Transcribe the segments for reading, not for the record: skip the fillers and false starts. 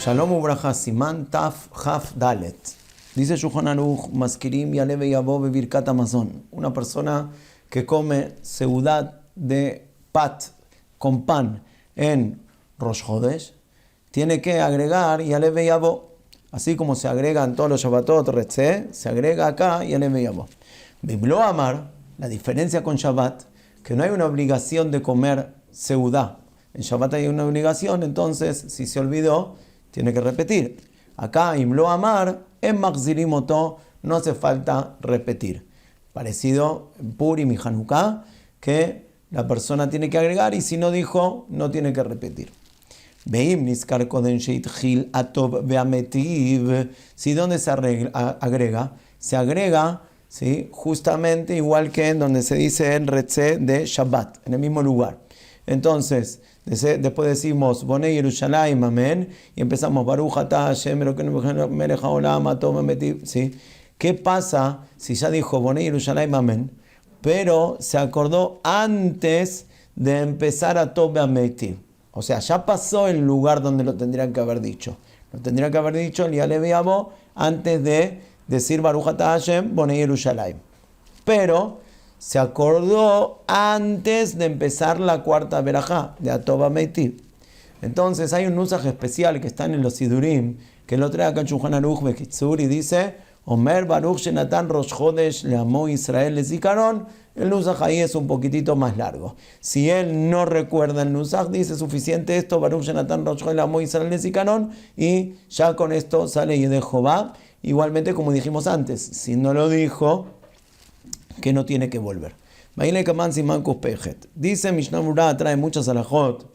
Shalom ubraja siman taf haf dalet. Dice Shulchan Aruch, maskirim yaleve yabo bebirkat Hamazon. Una persona que come seudat de pat con pan en Rosh Chodesh tiene que agregar yaleve yabo. Así como se agrega en todos los Shabbatot, Retzeh, se agrega acá yaleve yabo. Biblo Amar, la diferencia con Shabbat, que no hay una obligación de comer seudá. En Shabbat hay una obligación, entonces si se olvidó, tiene que repetir. Acá, Imlo Amar, en Machzirimoto, no hace falta repetir. Parecido en Purim y Hanukkah, que la persona tiene que agregar y si no dijo, no tiene que repetir. Veim niskar koden sheitchil atov beametiv. Si donde se agrega, se agrega, ¿sí? Justamente igual que en donde se dice el Retzeh de Shabbat, en el mismo lugar. Entonces, después decimos Bonei Yerushalayim, amén, y empezamos Baruch atah Hashem Elokeinu melech haolam atov beametiv. ¿Sí? ¿Qué pasa si ya dijo Bonei Yerushalayim, amén, pero se acordó antes de empezar atov beametiv? O sea, ya pasó el lugar donde lo tendrían que haber dicho. Lo tendrían que haber dicho el Yalev Yabo antes de decir Baruch atah Hashem Bonei Yerushalayim. Pero se acordó antes de empezar la cuarta verajá de Atov beametiv. Entonces hay un nusaj especial que está en los Sidurim, que lo trae acá en Shulchan Aruch Bekitzur y dice Omer Baruch Shenatan Rosh Chodesh Leamo Israel Lezikaron. El nusaj ahí es un poquitito más largo. Si él no recuerda el nusaj, dice suficiente esto, Baruch Shenatan Rosh Chodesh Leamo Israel Lezikaron, y ya con esto sale Yedei Jobá. Igualmente como dijimos antes, si no lo dijo, que no tiene que volver. Dice Mishnah Berurah, trae muchas alajot.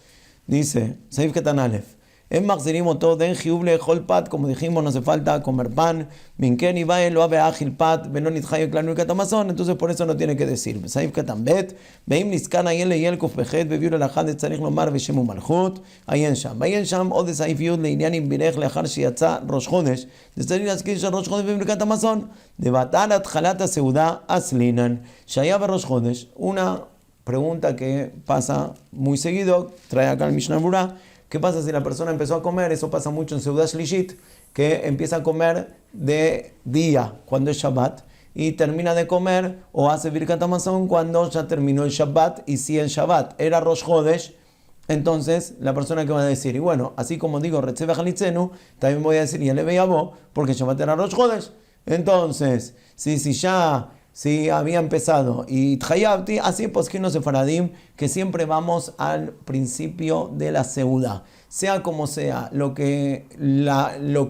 Dice, Seif Ketan Alef, en Machzirimoto den Hiub lechol pat, como dijimos, no hace falta comer pan. Minken ibae lo ave agil pat, benón itchayo klanu Birkat Hamazon, entonces por eso no tiene que decir. Seif Ketan Bet, veim niskan ayen leyel kuf pechet, bebiur alajad de tzarich lomar veshemu malchut, ayen sham, od de Seif Yud leinianim birech leachar sheyatza Rosh Chodesh, de tzarich laskir shel Rosh Chodesh bebirkat Hamazon, de batal atchalat aseuda aslinan, shaya beRosh Chodesh. Una pregunta que pasa muy seguido, trae acá el Mishnah Berurah. ¿Qué pasa si la persona empezó a comer? Eso pasa mucho en Seudah Shlishit, que empieza a comer de día, cuando es Shabbat, y termina de comer o hace Birkat Hamazon cuando ya terminó el Shabbat, y si el Shabbat era Rosh Chodesh, entonces la persona que va a decir, y bueno, así como digo Retzeh v'chalitzenu, también voy a decir Yalev Yabo, porque Shabbat era Rosh Chodesh. Entonces, si había empezado y Tchayabti, así pues que no se faradim, que siempre vamos al principio de la seudá. Sea como sea, lo que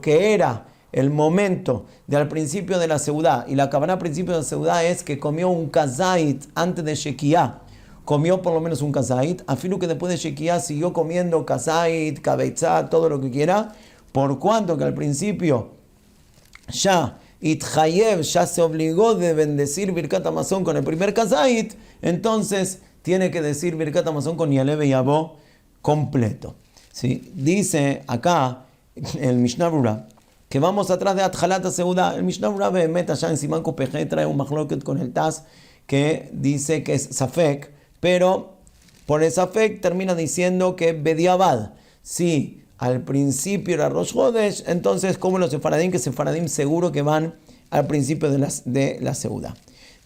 era el momento del principio de la seudá, y la cabana al principio de la seudá es que comió un kazait antes de Shekiah, comió por lo menos un kazait, afirmo que después de Shekiah siguió comiendo kazait, kabeitzá, todo lo que quiera, por cuanto que al principio ya Itchayev ya se obligó de bendecir Birkat Hamazon con el primer kazait, entonces tiene que decir Birkat Hamazon con Yalev Yabo completo. ¿Sí? Dice acá el Mishnah Berurah que vamos atrás de Atchalat Seudah. El Mishnah Berurah Behemet allá en Siman Kupej trae un machloket con el Taz que dice que es Safek, pero por el Safek termina diciendo que Bediabad, sí, al principio era Rosh Chodesh, entonces como los sefaradim, que sefaradim seguro que van al principio de la seudá.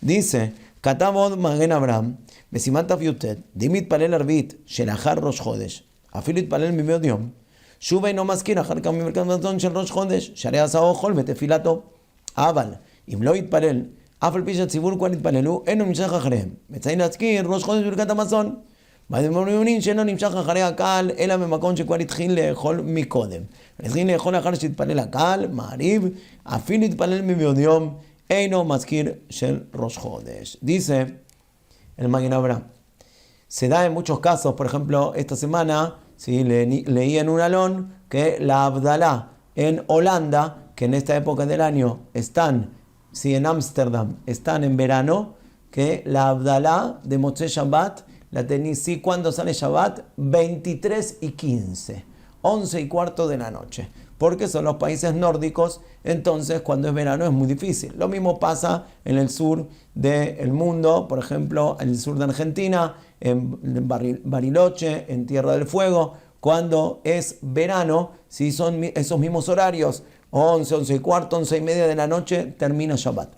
Dice, Katamod Magen Abraham, Besiman Taf Yutet, Dimit Palel Arbit, Shelachar Rosh Chodesh, Afilit Palel Mimeod Yom, Shuvei no maskir, Achar Kam Birkat Hamazon Shel Rosh Chodesh, Sharei Asao Chol Betefilato, Aval, Im Lo Yitpalel, Afal Pi Shatzibur Kual Yitpalelu, Enu Nimshach Acharem, Metzayin Latzkir, Rosh Chodesh Birkat Hamazon, שלא נמשך אחרי הקהל, אלא במקום שכבר התחיל לאכול מקודם. התחיל לאכול אחר שהתפלל הקהל, מעריב, אפילו התפלל מבעוד יום, אינו מזכיר של ראש חודש. Dice el Magen Avraham, se da en muchos casos, por ejemplo, esta semana, ¿sí? Leí en un alón que la Abdalá en Holanda, que en esta época del año están, ¿sí? En Ámsterdam, están en verano, que la Abdalá de Motzei Shabbat la tenía, sí, cuando sale Shabbat, 23:15, 11:15 de la noche, porque son los países nórdicos, entonces cuando es verano es muy difícil. Lo mismo pasa en el sur del mundo, por ejemplo, en el sur de Argentina, en Bariloche, en Tierra del Fuego, Cuando es verano, si son esos mismos horarios, 11, 11 y cuarto, 11 y media de la noche, termina Shabbat.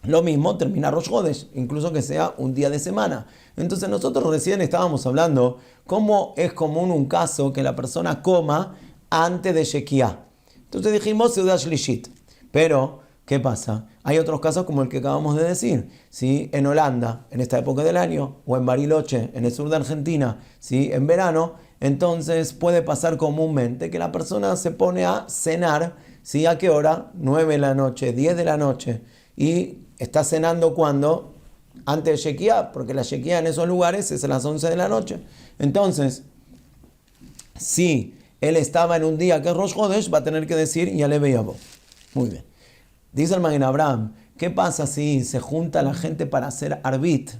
Lo mismo termina Rosh Hodesh, incluso que sea un día de semana. Entonces nosotros recién estábamos hablando cómo es común un caso que la persona coma antes de Shekiah. Entonces dijimos Seudah Shlishit. Pero, ¿qué pasa? Hay otros casos como el que acabamos de decir. ¿Sí? En Holanda, en esta época del año, o en Bariloche, en el sur de Argentina, ¿sí? En verano, entonces puede pasar comúnmente que la persona se pone a cenar, ¿sí? ¿A qué hora? 9 de la noche, 10 de la noche. Y está cenando cuando, antes de Shekiah, porque la Shekiah en esos lugares es a las 11 de la noche. Entonces, si él estaba en un día que es Rosh Hodesh, va a tener que decir Yaleh Veyavo. Muy bien. Dice el Magen Abraham, ¿qué pasa si se junta la gente para hacer Arbit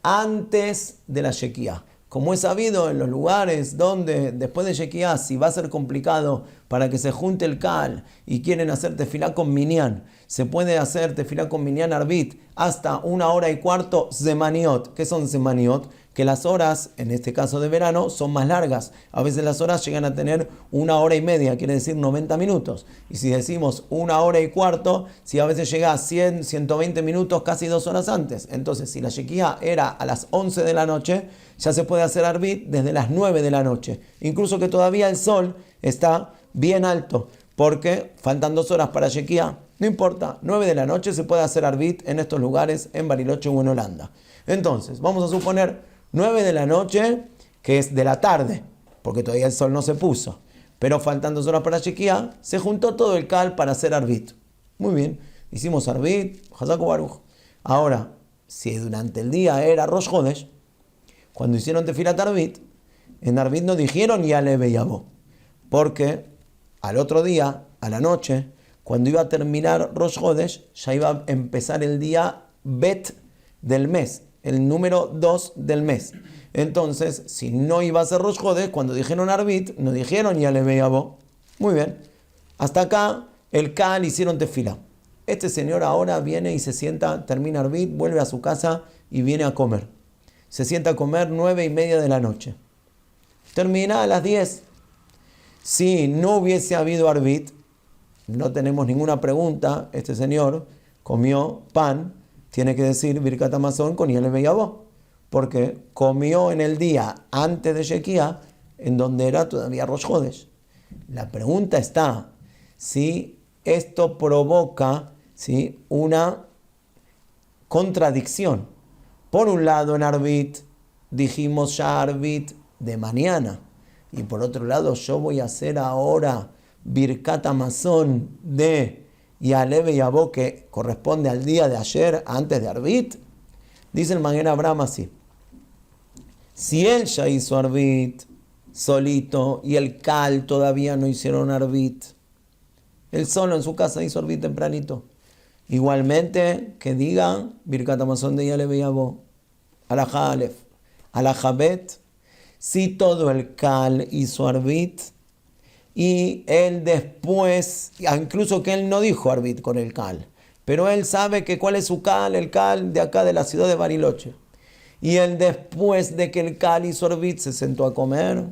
antes de la Shekiah? Como es sabido en los lugares donde después de Shekiah, si va a ser complicado para que se junte el Kal y quieren hacer tefilá con Minyan, se puede hacer tefilá con Minyan Arbit hasta 1 hora y cuarto Zemaniot. ¿Qué son Zemaniot? Que las horas, en este caso de verano, son más largas. A veces las horas llegan a tener 1 hora y media, quiere decir 90 minutos. Y si decimos 1 hora y cuarto, si a veces llega a 100, 120 minutos, casi 2 horas antes. Entonces, si la Shekiah era a las 11 de la noche, ya se puede hacer Arbit desde las 9 de la noche. Incluso que todavía el sol está bien alto, porque faltan 2 horas para Shekiah. No importa, 9 de la noche se puede hacer Arbit en estos lugares, en Bariloche o en Holanda. Entonces, vamos a suponer 9 de la noche, que es de la tarde, porque todavía el sol no se puso. Pero faltan 2 horas para Shekiah, se juntó todo el Kal para hacer Arbit. Muy bien, hicimos Arbit, Hazak Baruch. Ahora, si durante el día era Rosh Hodesh, cuando hicieron Tefilat Arbit, en Arbit no dijeron Yaleh Veyavo, porque al otro día, a la noche, cuando iba a terminar Rosh Hodesh, ya iba a empezar el día Bet del mes, el número 2 del mes. Entonces, si no iba a ser Rosh Hodesh, cuando dijeron Arbit, no dijeron Yaleh Veyavo. Muy bien. Hasta acá, el Kal hicieron tefila. Este señor ahora viene y se sienta, termina Arbit, vuelve a su casa y viene a comer. Se sienta a comer 9 y media de la noche. Termina a las 10. Si no hubiese habido Arbit, no tenemos ninguna pregunta. Este señor comió pan, tiene que decir Birkat Hamazon con Yaleh Veyavo, porque comió en el día antes de Shekiah, en donde era todavía Rosh Hodesh. La pregunta está, si esto provoca, ¿sí?, una contradicción. Por un lado, en Arbit dijimos ya Arbit de mañana, y por otro lado, yo voy a hacer ahora Birkat Hamazon de Yaleh Veyavo, que corresponde al día de ayer, antes de Arbit. Dice el Magen Abraham así: si él ya hizo Arbit solito y el Kal todavía no hicieron Arbit, él solo en su casa hizo Arbit tempranito, igualmente que diga Birkat Hamazon de Yaleh Veyavo. Alajá Alef. Alajá Bet, si todo el Kal hizo Arbit y él después, incluso que él no dijo Arbit con el Kal, pero él sabe que cuál es su Kal, el Kal de acá de la ciudad de Bariloche, y él después de que el Kal hizo Arbit se sentó a comer,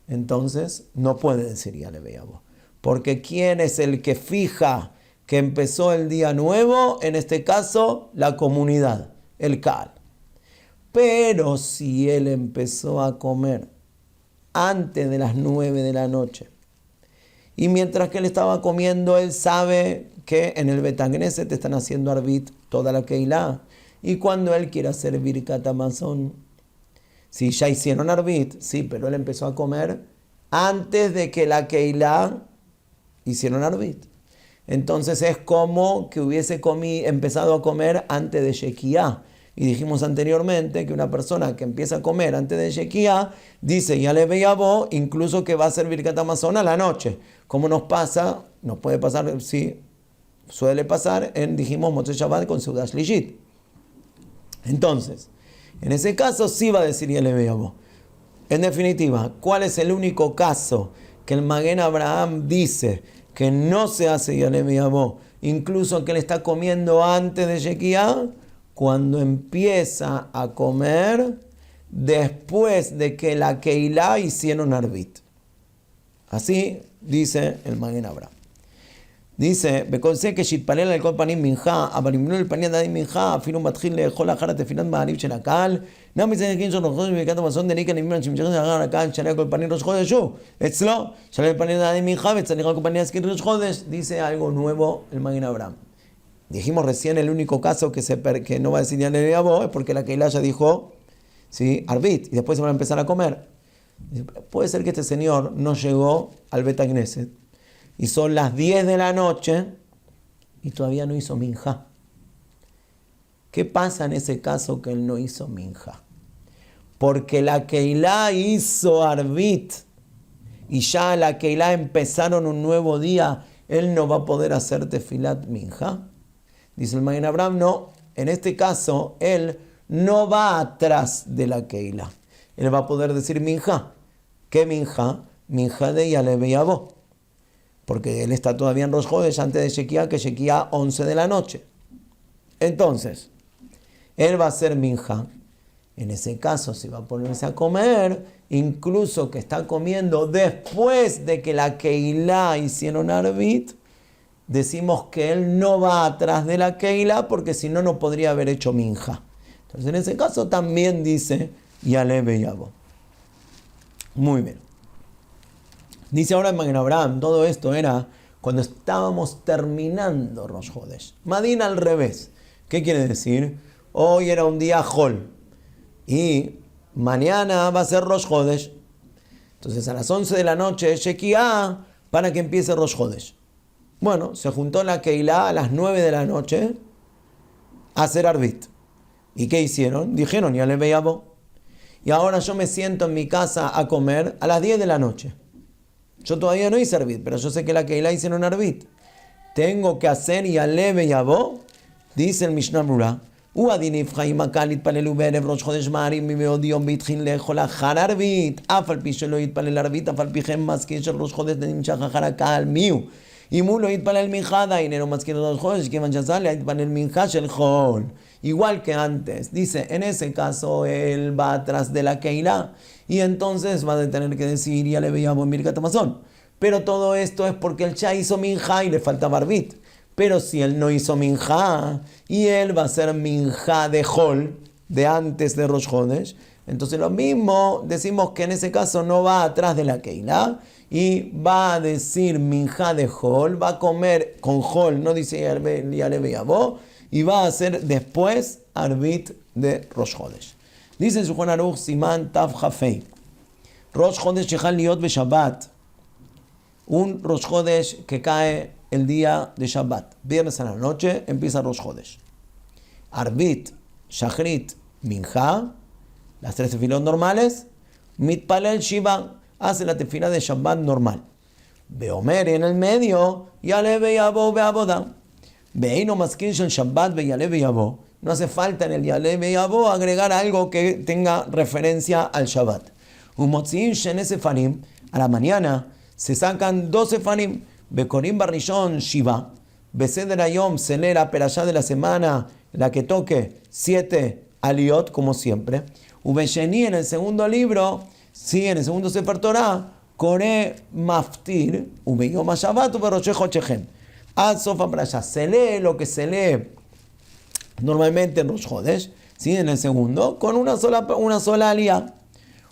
entonces no puede decir Yaleh Veyavo, porque ¿quién es el que fija que empezó el día nuevo? En este caso, la comunidad, el Kal. Pero si él empezó a comer antes de las 9 de la noche, y mientras que él estaba comiendo, él sabe que en el Bet Knesset están haciendo Arbit toda la Keilah, y cuando él quiere hacer Birkat Hamazon, si ya hicieron Arbit, sí, pero él empezó a comer antes de que la Keilah hicieron Arbit. Entonces es como que hubiese empezado a comer antes de Shekiah. Y dijimos anteriormente que una persona que empieza a comer antes de Shekiah dice Yaleh Veyavo, incluso que va a hacer Birkat Hamazon a la noche. Como nos pasa, nos puede pasar, sí, suele pasar dijimos Motzei Shabbat con Seudah Shlishit. Entonces, en ese caso sí va a decir Yaleh Veyavo. En definitiva, ¿cuál es el único caso que el Magen Abraham dice que no se hace Yaleh Veyavo, incluso que él está comiendo antes de Shekiah? Cuando empieza a comer después de que la Keilah hicieron Arbit. Así dice el Magen Avraham. Dice, בכל que שיתפלל על כל פנים מנחה, אבל אם לא לפני עדיין מנחה, אפילו מתחיל לאכול אחר התפילת מעריב של הקהל, נמי זה נגיד של ראש חודש בברכת המזון דניקה נמימן שמשכת אחר הקהל, שנה על כל פנים ראש חודש הוא, אצלו, שנה לפני עדיין מנחה וצריך על כל פנים להזכיר ראש חודש, dice algo nuevo el Magen Avraham. Dijimos recién el único caso que no va a decir ya le es porque la Keilah ya dijo, ¿sí? Arbit, y después se van a empezar a comer. Puede ser que este señor no llegó al Bet Knesset y son las 10 de la noche y todavía no hizo minja. ¿Qué pasa en ese caso que él no hizo minja? Porque la Keilah hizo Arbit y ya la Keilah empezaron un nuevo día, él no va a poder hacer tefilat minja. Dice el Magen Avraham, no, en este caso él no va atrás de la Keilah. Él va a poder decir minja. ¿Qué minja? Minja de Yaleh Veyabó. Porque él está todavía en Rosh Chodesh antes de Shekiah, que Shekiah 11 de la noche. Entonces, él va a hacer minja. En ese caso, si va a ponerse a comer, incluso que está comiendo después de que la Keilah hicieron Arbit, decimos que él no va atrás de la Keilah porque si no, no podría haber hecho minja. Entonces, en ese caso también dice Yaleh Veyabó. Muy bien. Dice ahora en Magen Avraham, todo esto era cuando estábamos terminando Rosh Chodesh. Madin al revés. ¿Qué quiere decir? Hoy era un día Jol y mañana va a ser Rosh Chodesh. Entonces a las 11 de la noche Shekiah para que empiece Rosh Chodesh. Bueno, se juntó la Keilah a las 9 de la noche a hacer Arbit. ¿Y qué hicieron? Dijeron, ya le veíamos. Y ahora yo me siento en mi casa a comer a las 10 de la noche. Yo todavía no hice Arbit, pero yo sé que la Keilah hicieron Arbit. Tengo que hacer Yaleh Veyabó, dice el Mishnah Brura. Uadin Ifchaim Akal Itpalelu Be'erev Rosh Chodesh Ma'ariv Mimeod Yom Bitchil Lechol Achar Arbit. Af al pi shelo yitpalel Arbit, af al pi chem maskir shel Rosh Chodesh nimshach achar הקהל מיהו. אם הוא לא יתפלל מנחה עדיין אינו מזכיר ראש חודש, כיוון שעשה להתפלל מנחה של חול. Igual que antes, dice, en ese caso él va atrás de la Keilah y entonces va a tener que decir, ya le veíamos en Birkat Hamazon. Pero todo esto es porque él ya hizo minja y le faltaba Arbit. Pero si él no hizo minja y él va a hacer minja de Hol, de antes de Rosh Chodesh, entonces lo mismo, decimos que en ese caso no va atrás de la Keilah y va a decir minja de Hol, va a comer con Hol, no dice Yaleh Veyabó, y va a hacer después Arbit de Rosh Chodesh. Dice en Shulchan Aruch Siman Tav Chafei, Rosh Chodesh Shechal Liot Beshabbat, un Rosh Chodesh que cae el día de Shabbat, viernes a la noche empieza Rosh Chodesh. Arbit, Shachrit, Mincha, las tres tefilot normales, Mitpalel Shiva, hace la tefila de Shabbat normal. Beomer, en el medio, Yaleh Veyabó Be'avodah. Veino maskir shel Shabbat Yaleh Veyabó. No hace falta en el Yaleh Veyabó agregar algo que tenga referencia al Shabbat. Umotziim shene sefarim, a la mañana se sacan 2 sefarim. Bekorim barrishon Shiva. Beseder Hayom se lee la perashá de la semana, la que toque 7 aliot, como siempre. Ubesheni, en el segundo libro, sí, en el segundo Sefer Torah, Kore Maftir, Ubeyom HaShabbat, Uberosh Chodshechem. Ad Sofa Parashá, se lee lo que se lee normalmente en Rosh Chodesh, ¿sí? En el segundo, con una sola aliyah.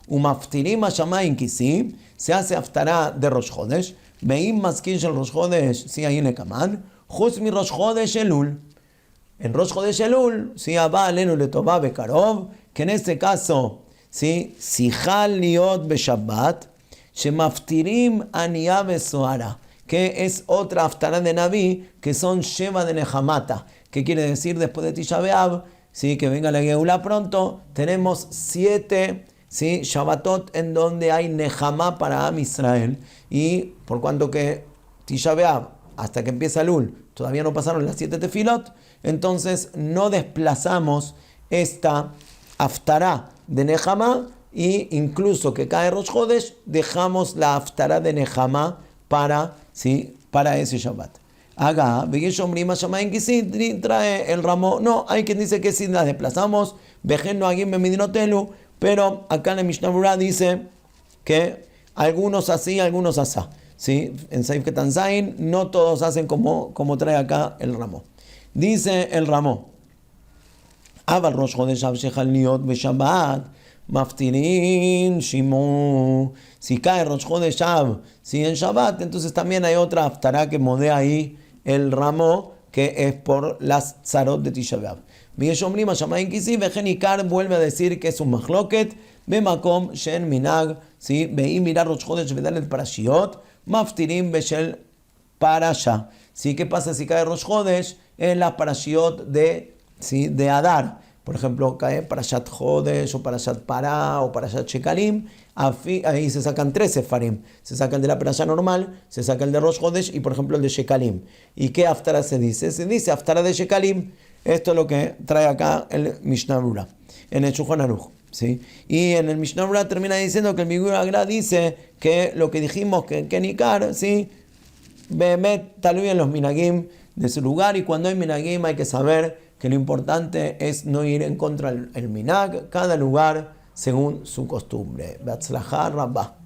Umaftirim HaShamayim Kisim, se hace haftará de Rosh Chodesh. Veim Maskir shel Rosh Chodesh, sí, ahí en el Kaman. Chutz mi Rosh Chodesh Elul. En Rosh Chodesh Elul, sí, Abba Alenu Letová Bekarov, que en este caso, sí, Sichal Liot Beshabbat, Shemaftirim Aniyah Besoara, que es otra haftará de Naví, que son Sheva de Nehamata, que quiere decir después de Tisha B'Av, sí, que venga la Geulá pronto, tenemos 7, sí, Shabbatot en donde hay Nehamá para Am Israel, y por cuanto que Tisha B'Av, hasta que empieza Elul, todavía no pasaron las 7 tefilot, entonces no desplazamos esta haftará de Nehamá, y incluso que cae Rosh Chodesh, dejamos la haftará de Nehamá para ese Shabbat. Haga, trae el ramo. No, hay quien dice que si las desplazamos, vejen no haguim bemidinotelu, Pero acá en el Mishnah Berurah dice que algunos así, algunos asá. ¿Sí? En Seif Ketan Zain no todos hacen como trae acá el Ramó. Dice el Ramó, Aval Rosh Chodesh Shechal Niot Beshabbat Maftirin Shimu. Si cae Rosh Chodesh Av, si en Shabbat, entonces también hay otra haftará que modea ahí el Ramó, que es por las Tzarot de Tisha B'Av. V'yeshomrim Hashamayim Kisi, Vejenikar vuelve a decir que es un Mahloket, Bemakom Shen Minag, ¿sí? Veim mirar Rosh Chodesh Vedalet Parashiot, Maftirim Beshel Parasha. ¿Sí? ¿Qué pasa si cae Rosh Chodesh en las Parashiot de Adar? Por ejemplo, cae Parashat Chodesh, o Parashat Pará, o Parashat Shekalim. Ahí se sacan 3 sefarim. Se sacan de la Parasha normal, se saca el de Rosh Chodesh y, por ejemplo, el de Shekalim. ¿Y qué Haftara se dice? Se dice Haftara de Shekalim. Esto es lo que trae acá el Mishnah Berurah, en el Shulchan Aruch. ¿Sí? Y en el Mishnah Berurah termina diciendo que el Biur Agra dice que lo que dijimos que Nikar, ¿sí? Behemet talui en los minagim de su lugar, y cuando hay minagim hay que saber que lo importante es no ir en contra del minag, cada lugar según su costumbre. Beatzlachá Rabbah.